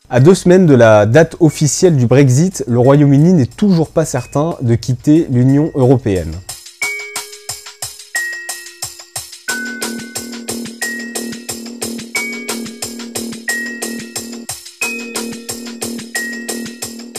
À 2 semaines de la date officielle du Brexit, le Royaume-Uni n'est toujours pas certain de quitter l'Union européenne.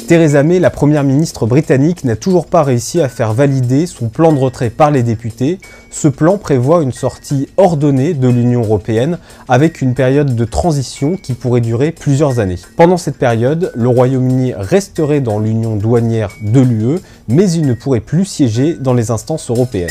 Theresa May, la première ministre britannique, n'a toujours pas réussi à faire valider son plan de retrait par les députés. Ce plan prévoit une sortie ordonnée de l'Union européenne avec une période de transition qui pourrait durer plusieurs années. Pendant cette période, le Royaume-Uni resterait dans l'union douanière de l'UE, mais il ne pourrait plus siéger dans les instances européennes.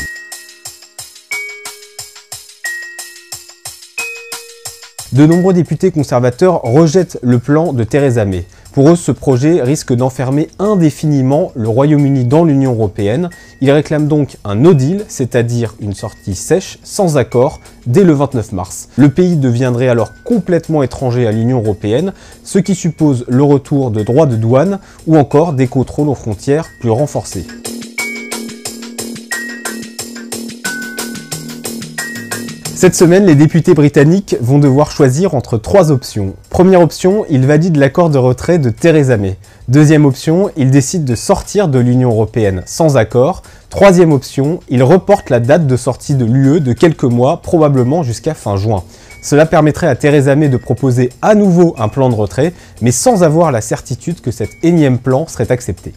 De nombreux députés conservateurs rejettent le plan de Theresa May. Pour eux, ce projet risque d'enfermer indéfiniment le Royaume-Uni dans l'Union européenne. Ils réclament donc un no deal, c'est-à-dire une sortie sèche, sans accord, dès le 29 mars. Le pays deviendrait alors complètement étranger à l'Union européenne, ce qui suppose le retour de droits de douane ou encore des contrôles aux frontières plus renforcés. Cette semaine, les députés britanniques vont devoir choisir entre 3 options. Première option, ils valident l'accord de retrait de Theresa May. Deuxième option, ils décident de sortir de l'Union européenne sans accord. Troisième option, ils reportent la date de sortie de l'UE de quelques mois, probablement jusqu'à fin juin. Cela permettrait à Theresa May de proposer à nouveau un plan de retrait, mais sans avoir la certitude que cet énième plan serait accepté.